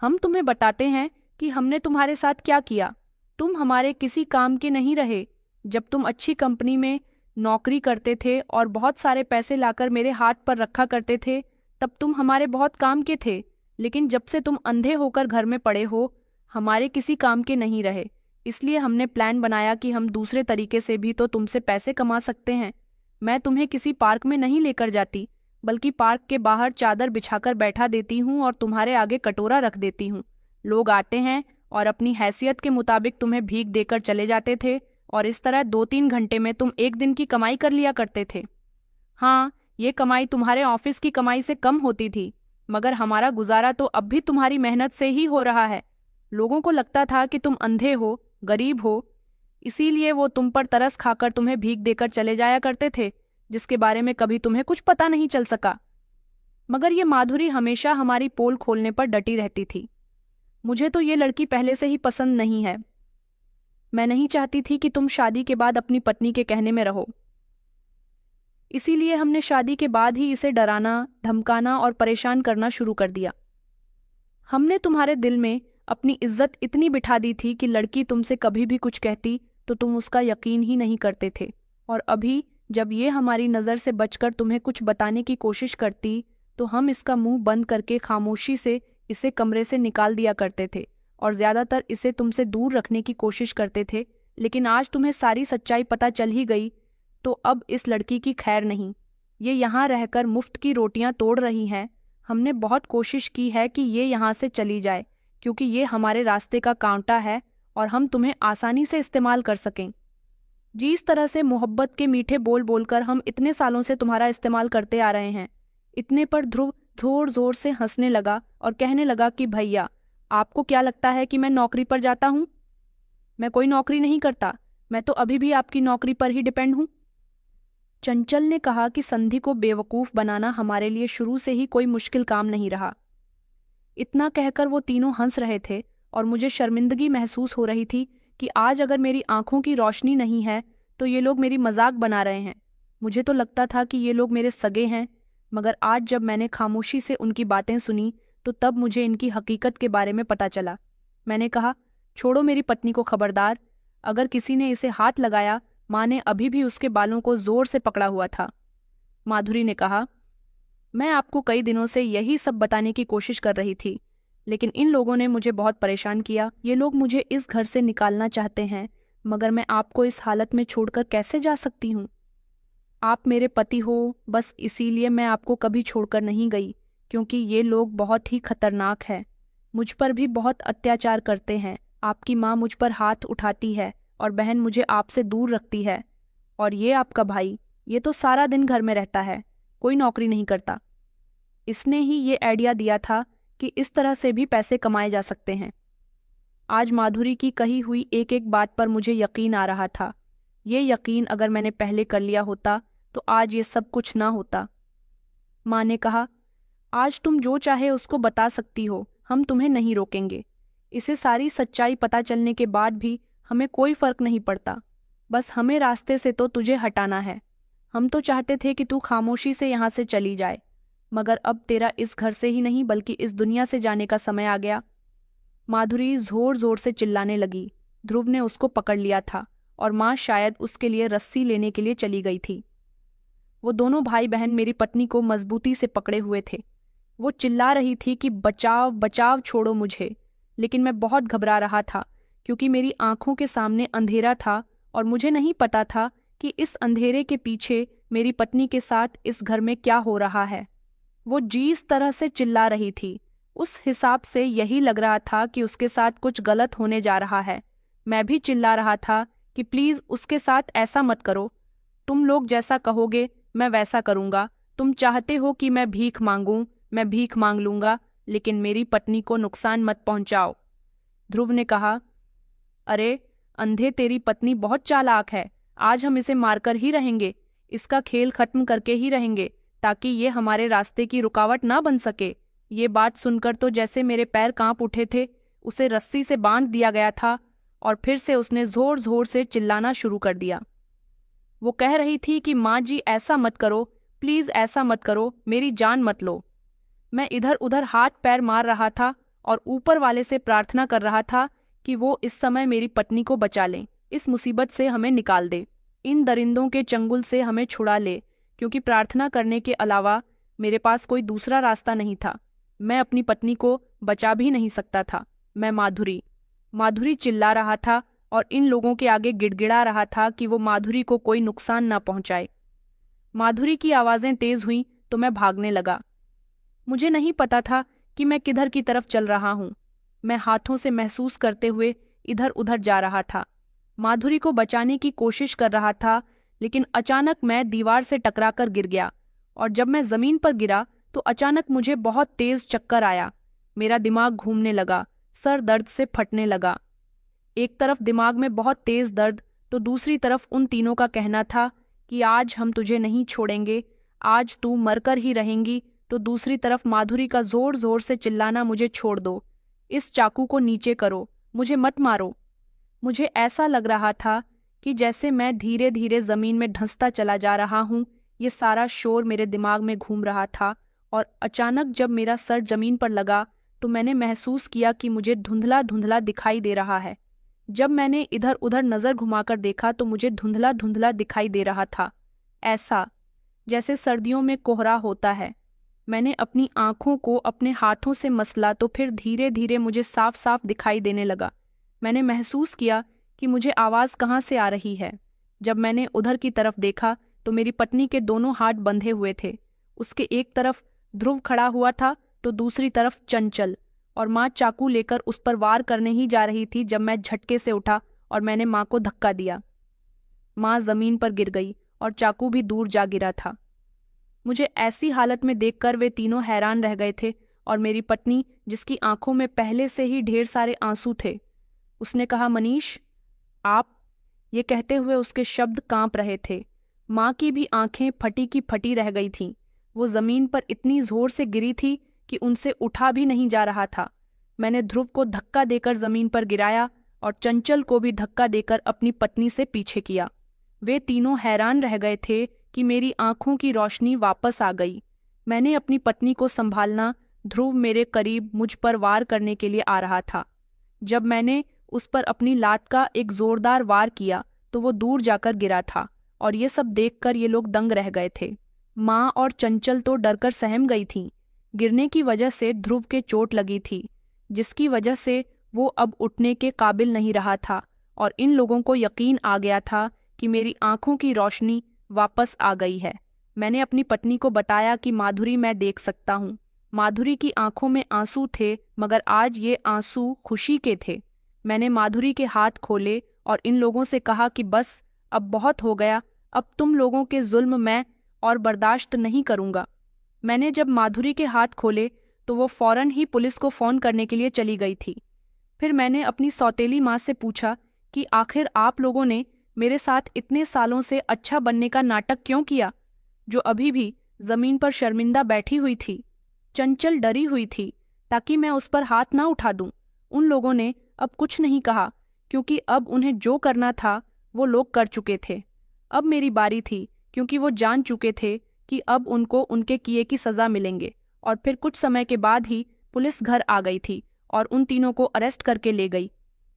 हम तुम्हें बताते हैं कि हमने तुम्हारे साथ क्या किया। तुम हमारे किसी काम के नहीं रहे। जब तुम अच्छी कंपनी में नौकरी करते थे और बहुत सारे पैसे लाकर मेरे हाथ पर रखा करते थे, तब तुम हमारे बहुत काम के थे। लेकिन जब से तुम अंधे होकर घर में पड़े हो, हमारे किसी काम के नहीं रहे। इसलिए हमने प्लान बनाया कि हम दूसरे तरीके से भी तो तुमसे पैसे कमा सकते हैं। मैं तुम्हें किसी पार्क में नहीं लेकर जाती, बल्कि पार्क के बाहर चादर बिछाकर बैठा देती हूँ और तुम्हारे आगे कटोरा रख देती हूँ। लोग आते हैं और अपनी हैसियत के मुताबिक तुम्हें भीख देकर चले जाते थे और इस तरह 2-3 घंटे में तुम एक दिन की कमाई कर लिया करते थे। हाँ, ये कमाई तुम्हारे ऑफिस की कमाई से कम होती थी, मगर हमारा गुजारा तो अब भी तुम्हारी मेहनत से ही हो रहा है। लोगों को लगता था कि तुम अंधे हो, गरीब हो, इसीलिए वो तुम पर तरस खाकर तुम्हें भीख देकर चले जाया करते थे, जिसके बारे में कभी तुम्हें कुछ पता नहीं चल सका। मगर ये माधुरी हमेशा हमारी पोल खोलने पर डटी रहती थी। मुझे तो ये लड़की पहले से ही पसंद नहीं है। मैं नहीं चाहती थी कि तुम शादी के बाद अपनी पत्नी के कहने में रहो। इसीलिए हमने शादी के बाद ही इसे डराना, धमकाना और परेशान करना शुरू कर दिया। हमने तुम्हारे दिल में अपनी इज्जत इतनी बिठा दी थी कि लड़की तुमसे कभी भी कुछ कहती तो तुम उसका यकीन ही नहीं करते थे। और अभी जब ये हमारी नज़र से बचकर तुम्हें कुछ बताने की कोशिश करती तो हम इसका मुंह बंद करके खामोशी से इसे कमरे से निकाल दिया करते थे और ज़्यादातर इसे तुमसे दूर रखने की कोशिश करते थे। लेकिन आज तुम्हें सारी सच्चाई पता चल ही गई, तो अब इस लड़की की खैर नहीं। ये यहाँ रहकर मुफ्त की रोटियां तोड़ रही हैं। हमने बहुत कोशिश की है कि ये यहाँ से चली जाए, क्योंकि ये हमारे रास्ते का कांटा है और हम तुम्हें आसानी से इस्तेमाल कर सकें। जिस तरह से मोहब्बत के मीठे बोल बोलकर हम इतने सालों से तुम्हारा इस्तेमाल करते आ रहे हैं। इतने पर ध्रुव जोर जोर से हंसने लगा और कहने लगा कि भैया, आपको क्या लगता है कि मैं नौकरी पर जाता हूँ? मैं कोई नौकरी नहीं करता, मैं तो अभी भी आपकी नौकरी पर ही डिपेंड हूँ। चंचल ने कहा कि संधि को बेवकूफ़ बनाना हमारे लिए शुरू से ही कोई मुश्किल काम नहीं रहा। इतना कहकर वो तीनों हंस रहे थे और मुझे शर्मिंदगी महसूस हो रही थी कि आज अगर मेरी आंखों की रोशनी नहीं है तो ये लोग मेरी मजाक बना रहे हैं। मुझे तो लगता था कि ये लोग मेरे सगे हैं, मगर आज जब मैंने खामोशी से उनकी बातें सुनी तो तब मुझे इनकी हकीकत के बारे में पता चला। मैंने कहा, छोड़ो मेरी पत्नी को खबरदार, अगर किसी ने इसे हाथ लगाया। माँ ने अभी भी उसके बालों को जोर से पकड़ा हुआ था। माधुरी ने कहा, मैं आपको कई दिनों से यही सब बताने की कोशिश कर रही थी, लेकिन इन लोगों ने मुझे बहुत परेशान किया। ये लोग मुझे इस घर से निकालना चाहते हैं, मगर मैं आपको इस हालत में छोड़कर कैसे जा सकती हूँ? आप मेरे पति हो, बस इसीलिए मैं आपको कभी छोड़कर नहीं गई, क्योंकि ये लोग बहुत ही खतरनाक हैं। मुझ पर भी बहुत अत्याचार करते हैं। आपकी माँ मुझ पर हाथ उठाती है और बहन मुझे आपसे दूर रखती है। और ये आपका भाई, ये तो सारा दिन घर में रहता है, कोई नौकरी नहीं करता। इसने ही ये आइडिया दिया था कि इस तरह से भी पैसे कमाए जा सकते हैं। आज माधुरी की कही हुई एक एक बात पर मुझे यकीन आ रहा था। ये यकीन अगर मैंने पहले कर लिया होता तो आज ये सब कुछ ना होता। माँ ने कहा, आज तुम जो चाहे उसको बता सकती हो, हम तुम्हें नहीं रोकेंगे। इसे सारी सच्चाई पता चलने के बाद भी हमें कोई फर्क नहीं पड़ता। बस हमें रास्ते से तो तुझे हटाना है। हम तो चाहते थे कि तू खामोशी से यहाँ से चली जाए, मगर अब तेरा इस घर से ही नहीं बल्कि इस दुनिया से जाने का समय आ गया। माधुरी जोर जोर से चिल्लाने लगी। ध्रुव ने उसको पकड़ लिया था और माँ शायद उसके लिए रस्सी लेने के लिए चली गई थी। वो दोनों भाई बहन मेरी पत्नी को मजबूती से पकड़े हुए थे। वो चिल्ला रही थी कि बचाव बचाव, छोड़ो मुझे। लेकिन मैं बहुत घबरा रहा था, क्योंकि मेरी आंखों के सामने अंधेरा था और मुझे नहीं पता था कि इस अंधेरे के पीछे मेरी पत्नी के साथ इस घर में क्या हो रहा है। वो जिस तरह से चिल्ला रही थी, उस हिसाब से यही लग रहा था कि उसके साथ कुछ गलत होने जा रहा है। मैं भी चिल्ला रहा था कि प्लीज उसके साथ ऐसा मत करो। तुम लोग जैसा कहोगे मैं वैसा करूंगा। तुम चाहते हो कि मैं भीख मांगूं, मैं भीख मांग लूंगा, लेकिन मेरी पत्नी को नुकसान मत पहुंचाओ। ध्रुव ने कहा, अरे अंधे, तेरी पत्नी बहुत चालाक है। आज हम इसे मारकर ही रहेंगे, इसका खेल खत्म करके ही रहेंगे, ताकि ये हमारे रास्ते की रुकावट ना बन सके। ये बात सुनकर तो जैसे मेरे पैर कांप उठे थे। उसे रस्सी से बांध दिया गया था और फिर से उसने जोर जोर से चिल्लाना शुरू कर दिया। वो कह रही थी कि माँ जी ऐसा मत करो, प्लीज ऐसा मत करो, मेरी जान मत लो। मैं इधर उधर हाथ पैर मार रहा था और ऊपर वाले से प्रार्थना कर रहा था कि वो इस समय मेरी पत्नी को बचा ले, इस मुसीबत से हमें निकाल दे, इन दरिंदों के चंगुल से हमें छुड़ा ले, क्योंकि प्रार्थना करने के अलावा मेरे पास कोई दूसरा रास्ता नहीं था। मैं अपनी पत्नी को बचा भी नहीं सकता था। मैं माधुरी माधुरी चिल्ला रहा था और इन लोगों के आगे गिड़गिड़ा रहा था कि वो माधुरी को कोई नुकसान ना पहुंचाए। माधुरी की आवाजें तेज हुई तो मैं भागने लगा। मुझे नहीं पता था कि मैं किधर की तरफ चल रहा हूँ। मैं हाथों से महसूस करते हुए इधर उधर जा रहा था, माधुरी को बचाने की कोशिश कर रहा था, लेकिन अचानक मैं दीवार से टकराकर गिर गया और जब मैं जमीन पर गिरा तो अचानक मुझे बहुत तेज चक्कर आया। मेरा दिमाग घूमने लगा, सर दर्द से फटने लगा। एक तरफ दिमाग में बहुत तेज दर्द तो दूसरी तरफ उन तीनों का कहना था कि आज हम तुझे नहीं छोड़ेंगे, आज तू मरकर ही रहेंगी। तो दूसरी तरफ माधुरी का जोर जोर से चिल्लाना, मुझे छोड़ दो, इस चाकू को नीचे करो, मुझे मत मारो। मुझे ऐसा लग रहा था कि जैसे मैं धीरे धीरे जमीन में धंसता चला जा रहा हूँ। ये सारा शोर मेरे दिमाग में घूम रहा था और अचानक जब मेरा सर जमीन पर लगा तो मैंने महसूस किया कि मुझे धुंधला धुंधला दिखाई दे रहा है। जब मैंने इधर उधर नजर घुमाकर देखा तो मुझे धुंधला धुंधला दिखाई दे रहा था, ऐसा जैसे सर्दियों में कोहरा होता है। मैंने अपनी आंखों को अपने हाथों से मसला तो फिर धीरे धीरे मुझे साफ साफ दिखाई देने लगा। मैंने महसूस किया कि मुझे आवाज़ कहाँ से आ रही है। जब मैंने उधर की तरफ देखा तो मेरी पत्नी के दोनों हाथ बंधे हुए थे। उसके एक तरफ ध्रुव खड़ा हुआ था तो दूसरी तरफ चंचल, और माँ चाकू लेकर उस पर वार करने ही जा रही थी जब मैं झटके से उठा और मैंने माँ को धक्का दिया। माँ जमीन पर गिर गई और चाकू भी दूर जा गिरा था। मुझे ऐसी हालत में देखकर वे तीनों हैरान रह गए थे और मेरी पत्नी, जिसकी आंखों में पहले से ही ढेर सारे आंसू थे, उसने कहा, मनीष आप, ये कहते हुए उसके शब्द कांप रहे थे। माँ की भी आंखें फटी की फटी रह गई थीं। वो जमीन पर इतनी जोर से गिरी थी कि उनसे उठा भी नहीं जा रहा था। मैंने ध्रुव को धक्का देकर जमीन पर गिराया और चंचल को भी धक्का देकर अपनी पत्नी से पीछे किया। वे तीनों हैरान रह गए थे कि मेरी आंखों की रोशनी वापस आ गई। मैंने अपनी पत्नी को संभालना, ध्रुव मेरे करीब मुझ पर वार करने के लिए आ रहा था। जब मैंने उस पर अपनी लात का एक जोरदार वार किया तो वो दूर जाकर गिरा था और ये सब देखकर ये लोग दंग रह गए थे। माँ और चंचल तो डरकर सहम गई थीं। गिरने की वजह से ध्रुव के चोट लगी थी, जिसकी वजह से वो अब उठने के काबिल नहीं रहा था और इन लोगों को यकीन आ गया था कि मेरी आंखों की रोशनी वापस आ गई है। मैंने अपनी पत्नी को बताया कि माधुरी, मैं देख सकता हूँ। माधुरी की आंखों में आंसू थे, मगर आज ये आंसू खुशी के थे। मैंने माधुरी के हाथ खोले और इन लोगों से कहा कि बस, अब बहुत हो गया, अब तुम लोगों के जुल्म मैं और बर्दाश्त नहीं करूँगा। मैंने जब माधुरी के हाथ खोले तो वो फौरन ही पुलिस को फ़ोन करने के लिए चली गई थी। फिर मैंने अपनी सौतेली माँ से पूछा कि आखिर आप लोगों ने मेरे साथ इतने सालों से अच्छा बनने का नाटक क्यों किया, जो अभी भी जमीन पर शर्मिंदा बैठी हुई थी। चंचल डरी हुई थी ताकि मैं उस पर हाथ ना उठा दूं। उन लोगों ने अब कुछ नहीं कहा, क्योंकि अब उन्हें जो करना था वो लोग कर चुके थे। अब मेरी बारी थी, क्योंकि वो जान चुके थे कि अब उनको उनके किए की सज़ा मिलेंगे। और फिर कुछ समय के बाद ही पुलिस घर आ गई थी और उन तीनों को अरेस्ट करके ले गई।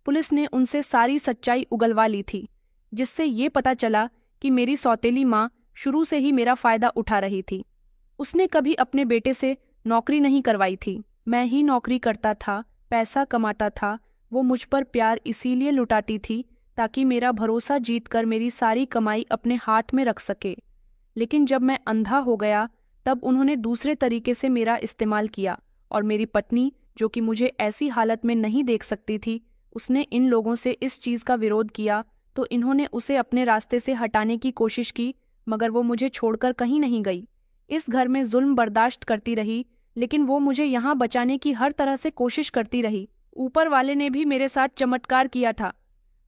पुलिस ने उनसे सारी सच्चाई उगलवा ली थी, जिससे ये पता चला कि मेरी सौतेली माँ शुरू से ही मेरा फ़ायदा उठा रही थी। उसने कभी अपने बेटे से नौकरी नहीं करवाई थी। मैं ही नौकरी करता था, पैसा कमाता था। वो मुझ पर प्यार इसीलिए लुटाती थी ताकि मेरा भरोसा जीतकर मेरी सारी कमाई अपने हाथ में रख सके। लेकिन जब मैं अंधा हो गया तब उन्होंने दूसरे तरीके से मेरा इस्तेमाल किया और मेरी पत्नी, जो कि मुझे ऐसी हालत में नहीं देख सकती थी, उसने इन लोगों से इस चीज़ का विरोध किया तो इन्होंने उसे अपने रास्ते से हटाने की कोशिश की, मगर वो मुझे छोड़कर कहीं नहीं गई। इस घर में जुल्म बर्दाश्त करती रही, लेकिन वो मुझे यहाँ बचाने की हर तरह से कोशिश करती रही। ऊपर वाले ने भी मेरे साथ चमत्कार किया था।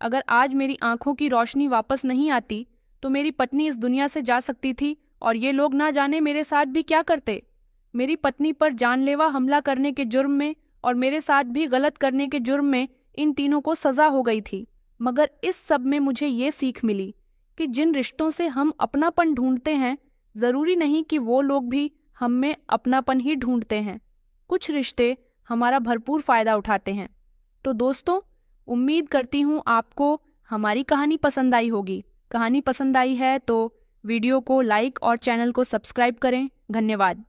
अगर आज मेरी आंखों की रोशनी वापस नहीं आती तो मेरी पत्नी इस दुनिया से जा सकती थी और ये लोग ना जाने मेरे साथ भी क्या करते। मेरी पत्नी पर जानलेवा हमला करने के जुर्म में और मेरे साथ भी गलत करने के जुर्म में इन तीनों को सजा हो गई थी। मगर इस सब में मुझे ये सीख मिली कि जिन रिश्तों से हम अपनापन ढूंढते हैं, जरूरी नहीं कि वो लोग भी हम में अपनापन ही ढूंढते हैं। कुछ रिश्ते हमारा भरपूर फायदा उठाते हैं। तो दोस्तों, उम्मीद करती हूँ आपको हमारी कहानी पसंद आई होगी। कहानी पसंद आई है तो वीडियो को लाइक और चैनल को सब्सक्राइब करें। धन्यवाद।